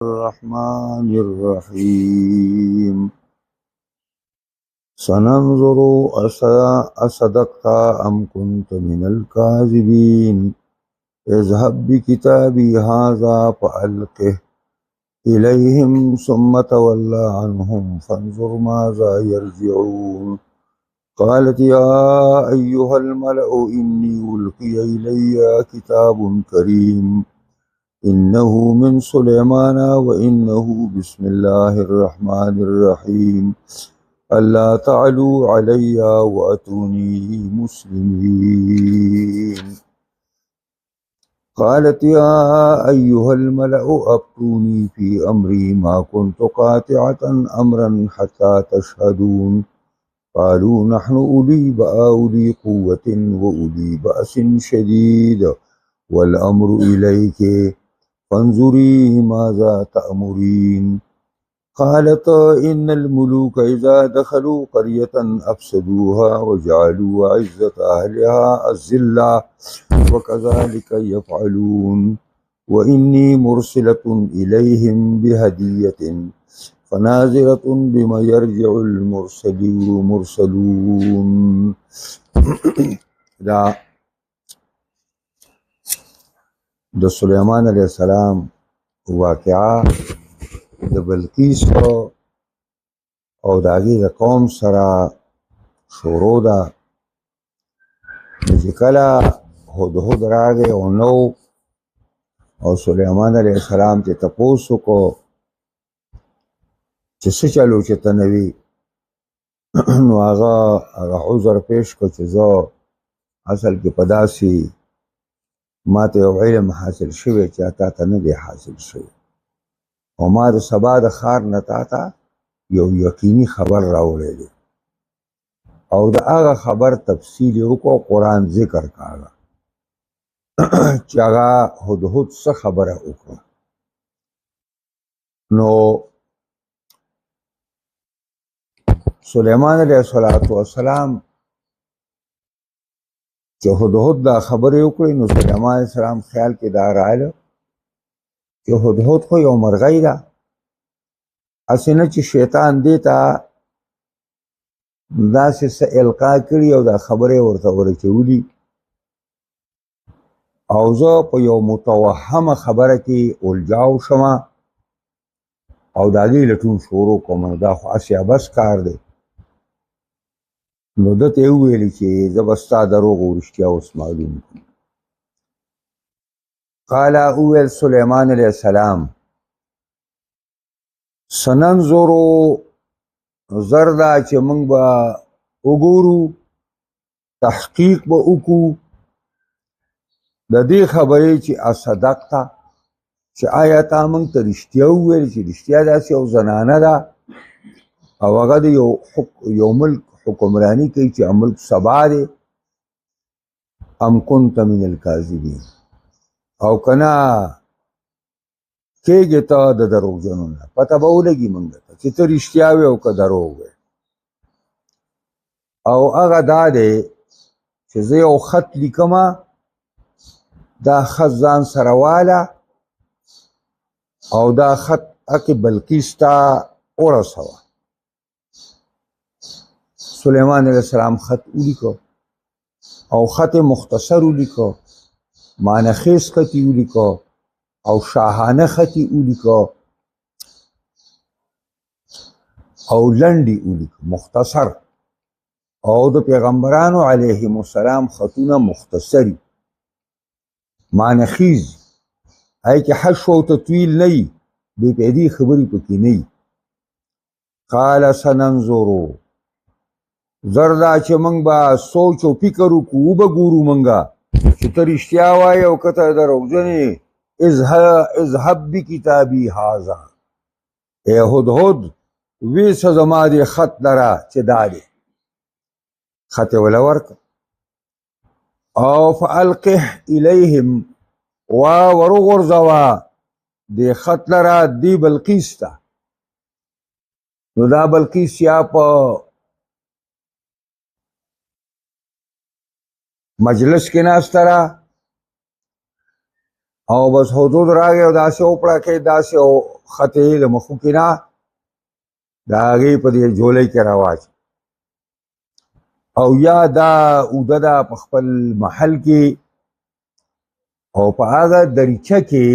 الرحمن الرحيم سننظر أصدقت أم كنت من الكاذبين اذهب بكتابي هذا فألقه إليهم ثم تولى عنهم فانظر ماذا يرجعون قالت يا أيها الملأ إني ألقي إلي كتاب كريم إنه من سليمان وإنه بسم الله الرحمن الرحيم ألا تعلوا علي وأتوني مسلمين قالت يا أيها الملأ أفتوني في أمري ما كنت قاطعة أمرا حتى تشهدون قالوا نحن أولي قوة وأولي بأس شديد والأمر إليك فانظري ماذا تأمرين قالت إن الملوك إذا دخلوا قرية أفسدوها وجعلوا عزة أهلها الذلة وكذلك يفعلون وإني مرسلة إليهم بهدية فناظرة بما يرجع المرسلون دا د سليمان عليه السلام واقعا د بلقیس او د هغې د قوم سره شروع ده چې کله هدهد راغی او نو او سلیمان علیه السلام ته تپوس وکړو چې څه چلو چې ته نه وي نو هغه عذر پیش کړو چې زه اصل کې په داسې ما ته یو علم حاصل شوی چې تا ته نه دی حاصل شوی او ما د سبا د ښار نه تا ته یو یقیني خبر راوړی دی او د هغه خبر تفصیل یې وکړو قرآن ذکر کاغه چې هغه هدهد څه خبره وکړه نو سلیمان علیه السلام چې هدهد دا خبرې وکړې نو سلیمان علیه السلام خیال کې دا راغله چې هدهد خو یو مرغۍ ده هسې نه چې شیطان دې ته داسې څه القا کړي او دا خبرې ورته ورچولي او زه په یو متوهمه خبره کې الجاو شمه او د هغې لټون شروع کوم نو دا خو هسې عبس کار دی نو ده ته یې وویلې چې زه به ستا دروغ او رښتیا اوس معلوم کړم قال اویل سلیمان علیه السلام سننظرو زر دا چې موږ به وګورو تحقیق به وکړو د دې خبرې چې اصدقته چې آیا تا موږ ته رښتیا وویل چې رښتیا داسې یو زنانه ده او هغه د یو ملک حکمرانی کوي چې ملک سبا دی ام کنت من الکاذبین او کنا کېږې ته د دروغجنو نه پته به ولګي موږ ته چې ته رښتیا وې او که دروغ وې او هغه دا دی چې زه یو خط لیکمه دا خط ځان سره واله او دا خط هکې بلقیس ته ورسوه سلیمان علیه السلام خط ولیکو او خط مختصر ولیکو معنخیز خطی ولیکو او شاهانه خطی ولیکو او لنډی ولیکو مختصر او د پیغمبرانو علیهم السلام خطونه مختصری معنخیز هغې کې حشو او تطویل نه وي بې پیدې خبرې پکې نه وي قال سننظرو زر دا چې موږ به سوچ او فکر وکړو وبه ګورو موږه چې ته رښتیا وایې او که ته دروغجن یې اذهب بکتابي هذا ای هدهد ویسه زما دې خط لره چې دا دی خط یې وله ورکړه او فالقه الیهم وروغورځوه دې خط لره دې بلقیس ته نو دا بلقیس یا په مجلس کې ناسته ده او بس حدود راغی او داسې وپړه کې داسې او خطې د مخو کې نه د هغې په دې جولۍ کې راواچ او یا دا اوده ده په خپل محل کې او په هغه دریچه کې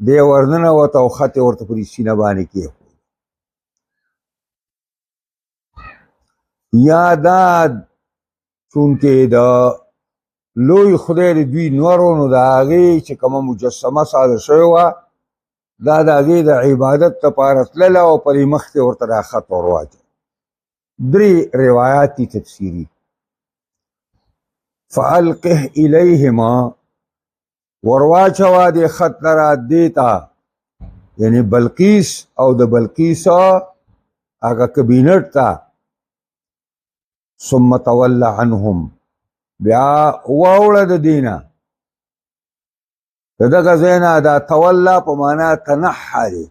دی ورننوت او خطې ورته په دې سینه باندې کېښود یا دا چونکې د لوی خدای د دوی نورو نو د هغې چې کومه مجسمه ساده شوې وه دا د هغې د عبادت لپاره تلله او په دې مخ کې ورته دا خط ور واچوه درې روایات دي تفسیري فالقه الیهما ورواچوه دې خط لره دې ته یعنی بلقیس او د بلقیس هغه کبینټ ته ثم تول عنهم بیا واوړه د دینه د دغه ځای نه دا توله په معنا تنحه دی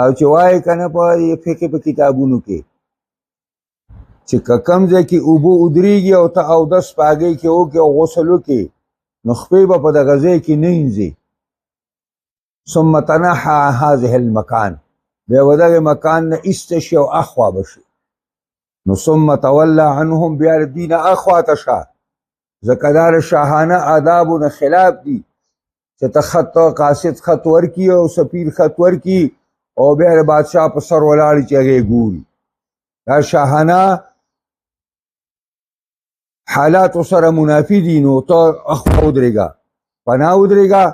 او چې وایي که نه په فقې په کتابونو کې چې که کوم ځای کې اوبه ودرېږي او ته اودس په هغې کې وکړې او غسل وکړې نو خپې به په دغه ځای کې نه وینځې ثم تنحه عن هذه المکان بیا به دغې مکان نه ایسته شي او اخوا به شي نو ثم توله عنهم بیا د دې نه اخوا ته شه ځکه دا د شاهانه آدابو نه خلاف دي چې ته خط قاصد خط ورکي او سفیر خط ورکي او بیا د بادشاه په سر ولاړي چې هغې ګوري دا شاهانه حالاتو سره منافي دي نو ته اخوا ودرېږه پناه ودرېږه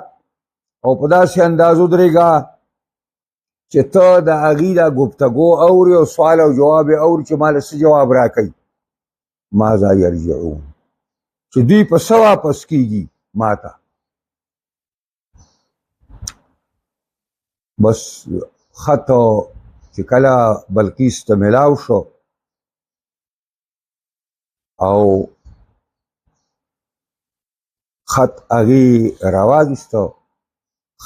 او په داسې انداز ودرېږه چې ته د هغې دا گفتګو اوري او سوال او جواب یې اوري چې ما له څه جواب راکوي ماذا یرجعون چې دوی په څه واپس کېږي ما ته بس خط چې کله بلقیس ته میلاو شو او خط هغې راواخیسته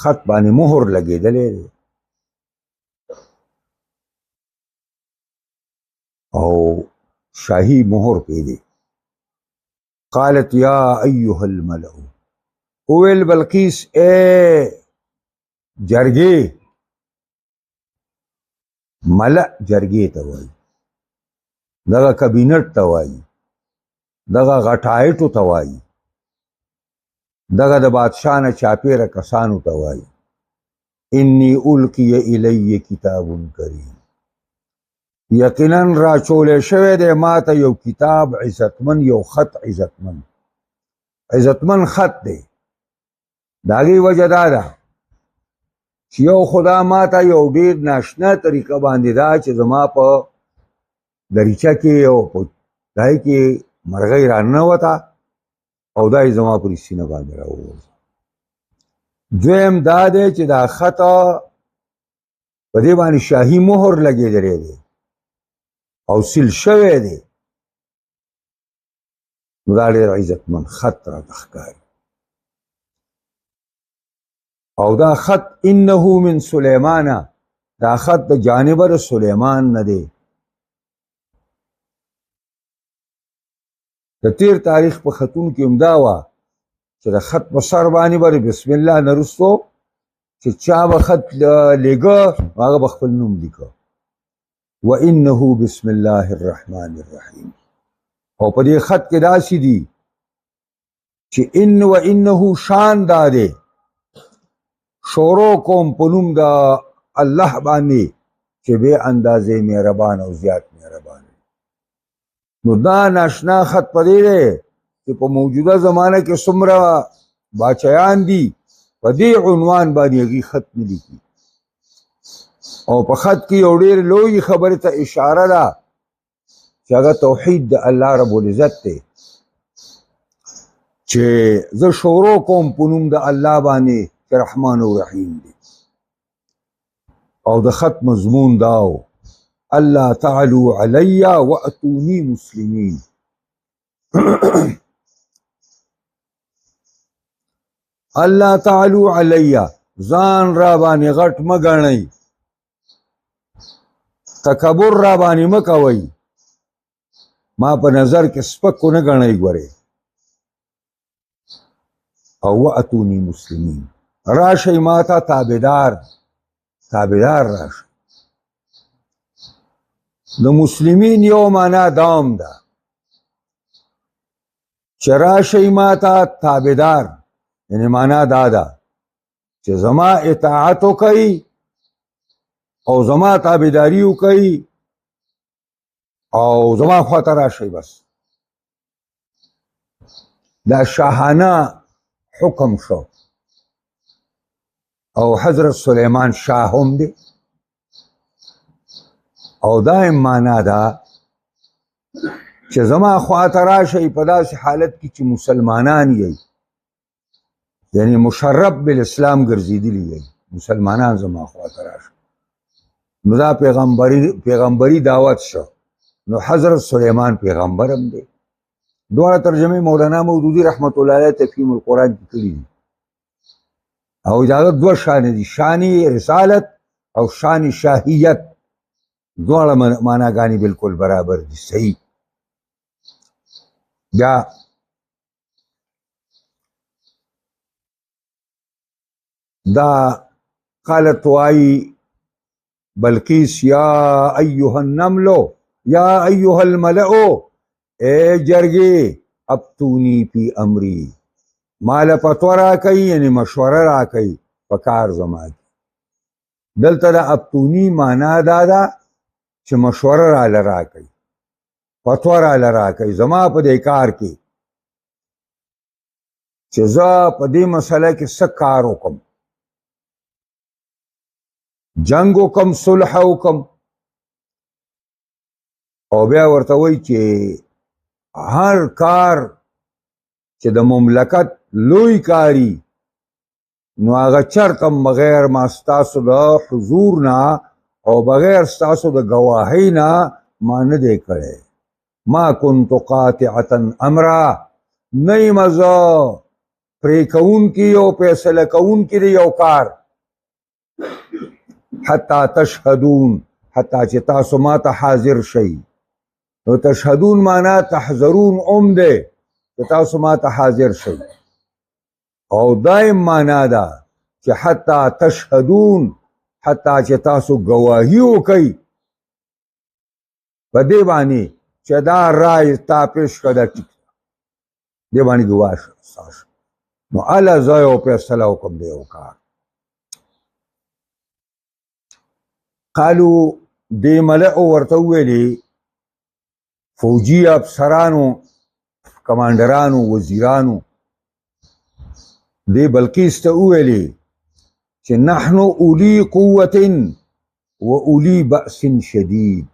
خط باندې مهر لګېدلی دی او شاهي مهر پې دی قالت یا ایها الملأ وویل بلقیس اے جرګې ملأ جرګې ته وایي دغه کابینټ ته وایي دغه غټایټو ته وایي دغه د بادشاه نه چاپېره کسانو ته وایي انی القی الی کتاب کریم یقینا راچولی شوی دی ما ته یو کتاب عزتمن یو خط عزتمن خط دی د هغې وجه دا ده چې یو خدا ما ته یو ډېر ناشنا طریقه باندې ده چې زما په دریچه کې او په دای کې مرغۍ راننوته او دا یې زما پرې سینه باندې راووځه دویم دا دی چې دا خط په دې باندې شاهي مهر لګېدلی دی او سیل شوی دی نو دا ډېر عزتمن خط راته ښکاري او دا خط انه من سلیمان دا خط د جانبه د سلیمان نه دی د تیر تاریخ په خطونو کې هم دا وه چې د خط په سر باندې به بسم الله نه وروستو چې چا به خط لیږه هغه به خپل نوم لیکه وانه بسم الله الرحمن الرحیم او په دې خط کې داسې دي چې ان وانه شان دا دی شروع کوم په نوم د الله باندې چې بې اندازې مهربان او زیات مهربان نو دا ناشنا خط په دې دی چې په موجوده زمانه کې څومره باچیان دي په دې عنوان باندې هغې خط نه لیکي او په خط کې یو ډېر لوی خبرې ته اشاره ده چې هغه توحید د الله رب العزت دی چې زه شروع کوم په نوم د الله باندې چې رحمان او رحیم دی او د خط مضمون دا و الله تعالو علی واتونی مسلمین الله تعالو علی ځان را باندې غټ مه ګڼئ تکبر را باندې مه کوئ ما په نظر کې سپک ونه ګڼئ ګورئ او واتونی مسلمین، راشئ ماته تابعدار راشئ. د مسلمین یو معنا دام ده چې راشئ ماته تابعدار، یعنی معنا دا ده چې زما اطاعت وکئ او زما تابعداري وکئ او زما خواته راشئ. بس دا شاهانه حکم شو. او حضرت سلیمان شاه هم دی. او دا معنا ده چې زما خواته راشئ په داسې حالت کې چې مسلمانان یې، یعنی مشرف بالاسلام ګرځېدلي یې، مسلمانان زما خواته راشئ. نو دا پیغمبري دعوت شو. نو حضرت سلیمان پیغمبر هم دی. دواړه ترجمه مولانا مودودي رحمت الله علیه تفهیم القرآن کې کړي دي. او دا دوه شان دي، شان رسالت او شان شاهیت. دواړه معناګانې بالکل برابر دي. صحیح. یا دا قالت وائی بلقیس یا ایها النمل یا ایها الملأ، اے جرگی ابتونی پی امری، مال فتوا راکئی یعنی مشوره راکئی پکار زما کی. دلته دا ابتونی معنا دا ده چې مشوره راله راکئی، فتوا راله راکئی زما په دې کار کې چې زه په دې مسله کې څه کار وکم، جنگ وکم، صلح وکم. او بیا ورته وایي چې هر کار چې د مملکت لوی کاری نو هغه چرته بغیر ما ستاسو د حضور نه او بغیر ستاسو د گواهی نه ما نه دی کړی. ما كنت قاطعة امرا، نه یم زه پرې کوونکي او فیصله کوونکي د یو کار، حتی تشهدون، حتی چې تاسو ما ته حاضر شئ. نو تشهدون معنا تحذرون دی چې تاسو ما ته حاضر شئ. او دایم معنا ده چې حتی تشهدون، حتی چې تاسو گواهی وکئ په دې باندې چې دا رای تا پیش کړه ټیک دې باندې ګواه ستاسو. نو اله زه یو فیصله وکم د یو کار. قالو دې ملأ ورته وویلې، فوجي افسرانو، کمانډرانو، وزیرانو دې بلقیس ته وویلې چې نحنو اولی قوة و اولی بأس شدید،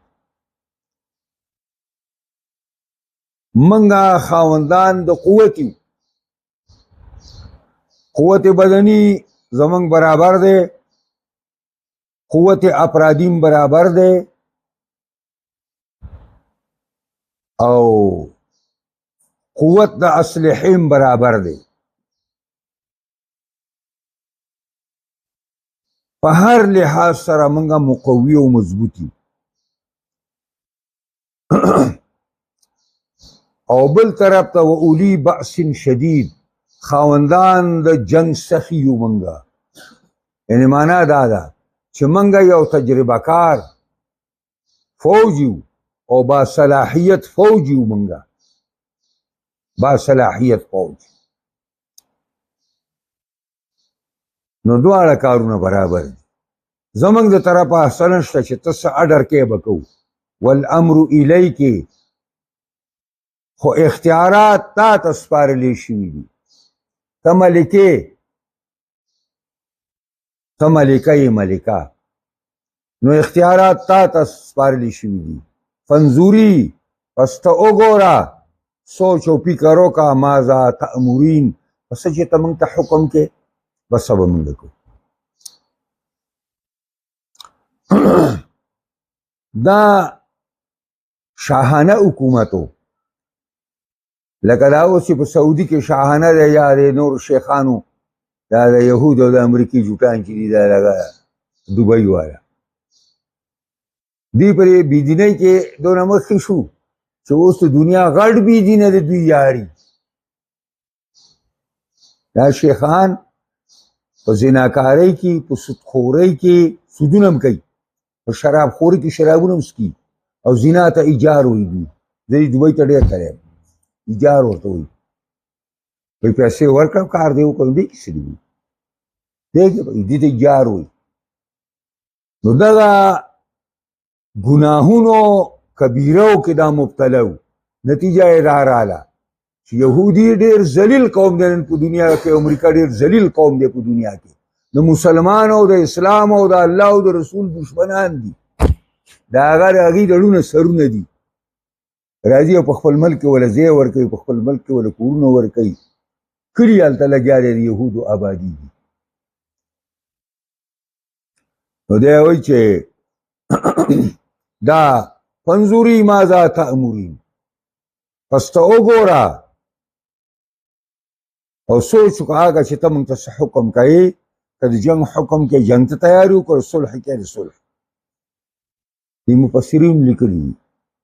منګه خاوندان د قوتي، قوت بدنی زمنګ برابر دی، قوت افرادیم برابر دی، او قوت د اسلحیم برابر دی. په هر لحاظ سره منګه مقوی او مضبوطی. او بل طرف ته و اولی بأس شدید، خاوندان د جنگ سخی یو منګه. یعنی معنا دا ده چې منګه یو تجربه کار فوج یو او با صلاحیت فوج یو، منګه با صلاحیت فوج. نو دواړه کارونه برابر دي. زمنګ د طرفه احسن شته چې تاسو اډر کې بکو والامر الیک، خو اختیارات تا تسپارلی شوي دي. ته ملکه یې ملکه، نو اختیارات تا تسپارلی شوي دي. فنزوری، پس ته وګوره، سوچ او فکر وکړه، ماذا تأمرین، پس چې ته موږ ته حکم کې بس به موږ کو. دا شاهانه حکومتو لکه دا اوس چې په سعودي کې شاهانه دی، یا د نور شیخانو، یا د یهودو او د امریکې جوټان چې دي، دا لکه دوبۍ والا، دوی پرې بېدینۍ کې دونه مخکې شو چې اوس د دنیا غټ بېدینه د دوی یاري. دا شیخان په زناکارۍ کې، په سودخورۍ کې سودونه هم کوي، په شراب خورۍ کې شرابونه هم څکي، او زنا ته ایجار وایي. دوی زه یې دوبۍ ته ډېر کړی یم، ایجار ورته وایي. وایي پیسې ورکړه کار دی وکړه. دې کې څه دي؟ دې ته ایجار وایي. نو دغه ګناهونو کبیرو کې دا مبتلا و. نتیجه یې دا راله چې یهودي ډېر ذلیل قوم دی نن په دنیا کې، امریکا ډېر ذلیل قوم دی په دنیا کې. د مسلمانو د اسلام او د الله او د رسول دشمنان دي. د هغې ډډونه سرونه دي. راځي او په خپل ملک کې وله ځای ورکوي، په خپل ملک کې وله کورونه ورکوي. کلي هلته لګیا دی، د یهودو آبادي دي. نو دی وایي چې دا فانظري ماذا تأمرین، پس ته وګوره او سوچ وکړه هغه چې ته موږ ته څه حکم کوې. که د جنګ حکم کې جنګ ته تیاري وکړو، صلح کې د صلح. دې مفسرین لیکلي دي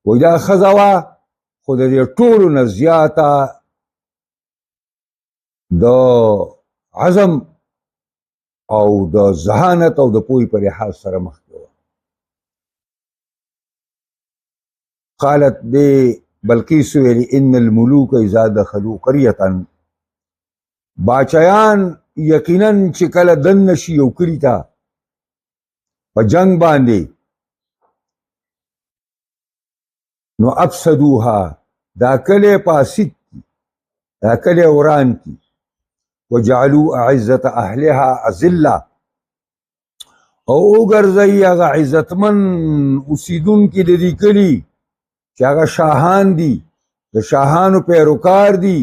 وایي دا ښځه وه، خو د دې ټولو نه زیاته د عزم او د ذهانت او د پوهې په لحاظ سره مخکې وه. قالت دې بلقیس ویلي ان الملوک اذا دخلوا قریة، باچایان یقینا چې کله دننه شي یو کلي ته په جنګ باندې، نو افسدوها، دا کلی فاسد کی، دا کلی وران کی. وجعلوا اعزة اهلها اذلة، او وګرځوي هغه عزتمن اوسیدونکي د دې کلي چې هغه شاهان دي، د شاهانو پیروکار دي،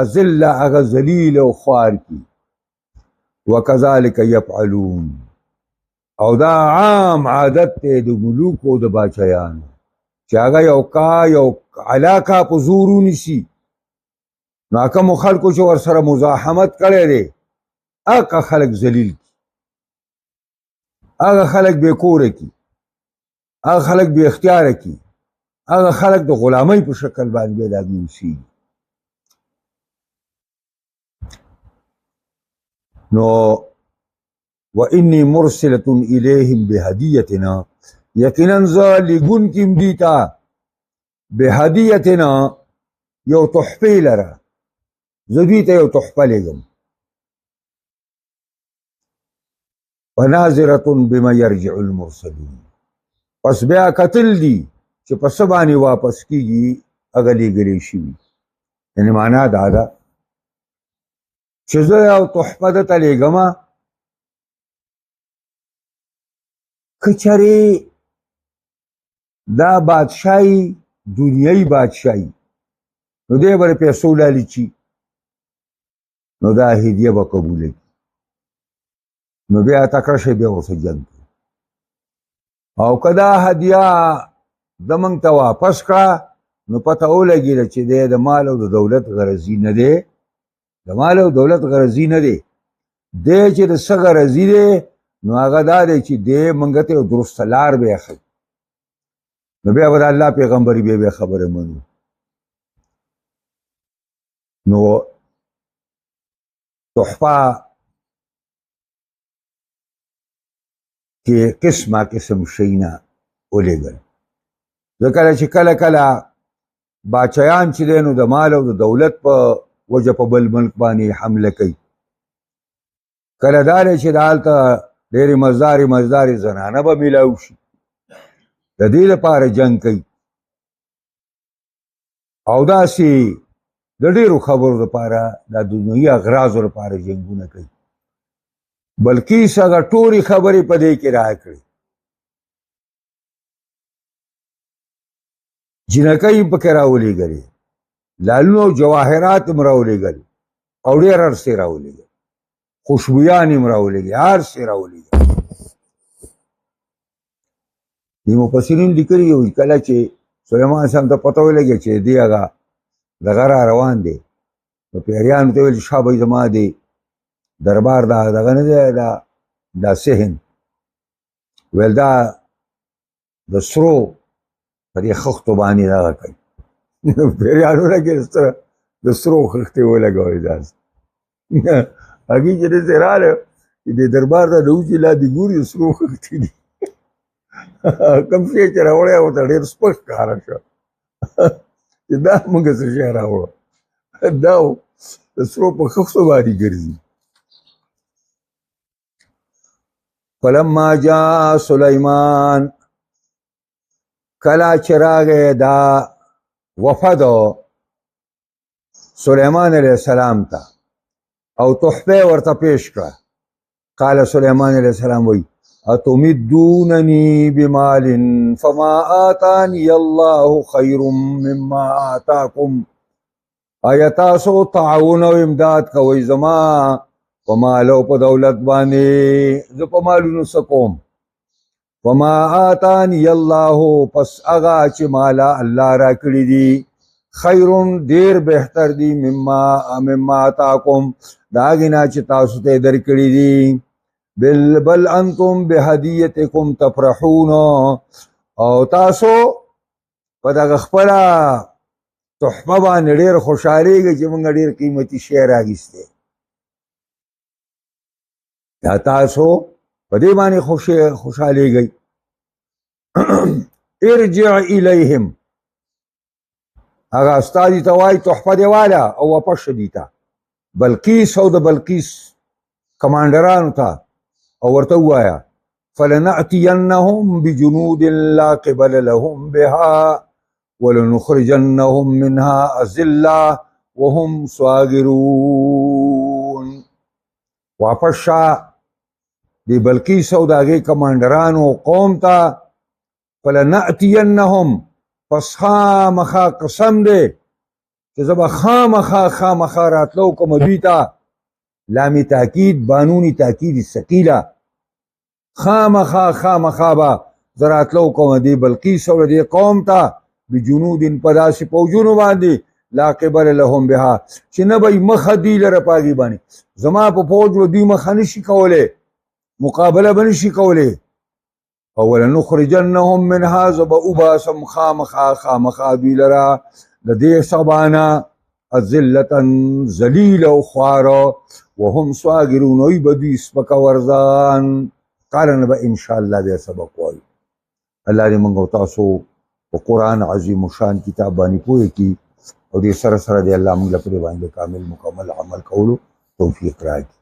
اذلة هغه ذلیل او خوار کی. وکذلک یفعلون، او دا عام عادت دی د ملوکو او د باچایانو چې هغه یو علاقه په زور ونیسي. نو کومو خلکو چې ورسره مزاحمت کړی دی هغه خلک ذلیل کی، هغه خلک بې کوره کی، هغه خلک بې اختیاره کی، هغه خلک د غلامۍ په شکل باندې بیا د هغوی اوسېږي. نو وانی مرسلة الیهم بهدیتنا، یقینا زه لیږونکی یم دوی ته بهدیتنا یو تحفې لره، زه دوی ته یو تحفه لیږم. وناظرة بما یرجع المرسلون، پس بیا کتل دي چې په څه باندې واپس کېږي هغه لیږلې شوي. یعنې معنا دا ده چې زه یو تحفه درته لیږمه، که چېرې دا بادشاهي دنیایي بادشاهي، نو دی به د پیسو لالچي، نو دا هدیه به قبوله کړي. نو بیا تکړه شي، بیا ورسره جنګ کوي. او که دا هدیه د موږ ته واپس کړه، نو پته ولګېده چې دی د مال او د دولت غرضي نه دی، د مال او دولت غرضي نه دی. دی چې د څه غرضي دی، نو هغه دا دی چې دی موږ ته یو درسته لار بیا ښیي. نو بیا به د الله پیغمبري بیا خبره منو. نو تحفه کې قسمه قسم شیونه ولېږل. ځکه چې کله کله باچایان چې دی نو د مال او د دولت په وجه په بل ملک باندې حمله کوي. کله دا دی چې د هلته ډېرې مزدارې زنانه به میلاو شي، د دې لپاره جنګ کوي. او داسې د ډېرو خبرو لپاره، د دنیوي اغراضو لپاره جنګونه کوي. بلقیس هغه ټولې خبرې په دې کې راکړې. جنکۍ هم پکې راولېږلې، لالونه او جواهرات هم راولېږل، او ډېر هر څه راولېږل، خوشبویان هم راولېږي، هر څه راولېږل. دې مفسرین لیکلي وي کله چې سلیمان سلام ته پته ولګېده چې دې هغه دغه را روان دی، نو پیریانو ته ویل چې شابه زما دی دربار دا دغه نه دی، دا صحن ویل دا د سرو په دې خښتو باندې دغه کوي. پیریانو لګېد د سرو خښتې ولګوئ داسې. هغې چې داسې راغله چې د دربار ته نوځي لاندې ګوري سرو خښتې دي کوم شی چې راوړی ورته ډېر سپک ښکاره شو چې دا موږ څه شی راوړو دا د سرو په خښتو باندې ګرځي فلما جاء سلیمان کله چې راغی دا وفد سلیمان علیه السلام ته او تحفه ورته پیش کړه قال سلیمان علیه السلام وی اتمدوننی بمال فما آتانی الله خیر مما آتاکم آیا تاسو تعاون او امداد کوئ زما په مال او په دولت باندې زه په مالونو څه کوم فما آتانی الله پس هغه چې مالا الله راکړي دي خیر ډیر بهتر دي مما آتاکم دا هغې نه چې تاسو ته یې درکړي دي بل انتم بهدیتکم تفرحون او تاسو په دغه خپله تحفه باندې ډېر خوشحالېږئ چې موږ ډېر قیمتي شی راغیستی دا تاسو په دې باندې خوشحالېږئ ارجع الیهم هغه استادي ته وایي تحفه دې واله او واپس شه دي ته بلقیس او د بلقیس کمانډرانو ته او ورته ووایه فلنأتینهم بجنود لا قبل لهم بها ولنخرجنهم منها أذلة وهم صاغرون واپس شه دی بلقیس او د هغې کمانډرانو قوم ته فلنأتینهم پس خامخا قسم دی چې زه به خامخا راتلو کوم دوی ته لام تاکید بانونی تاکید ثقیله خامخا به زه راتلو کوم دې بلقیس او دې قوم ته بجنود په داسې پوځونو باندې لا قبل لهم بها چې نه به یې مخه دوی لره په هغې باندې زما په پوځ به دوی مخه نشي کولی مقابله به نشي کولی او ولنخرجنهم منها زه به وباسم خامخا دوی لره د دې سبانه ذلة ذلیل او خواره وهم صاغرون وی به دوی سپکه ورزان قال نه به انشاءالله بیا سبق وایو الله دې موږ او تاسو په قرآن عظیم الشان کتاب باندې پوهې کړي او دې سره سره دې الله موږ له پرې باندې کامل مکمل عمل کولو توفیق راکړي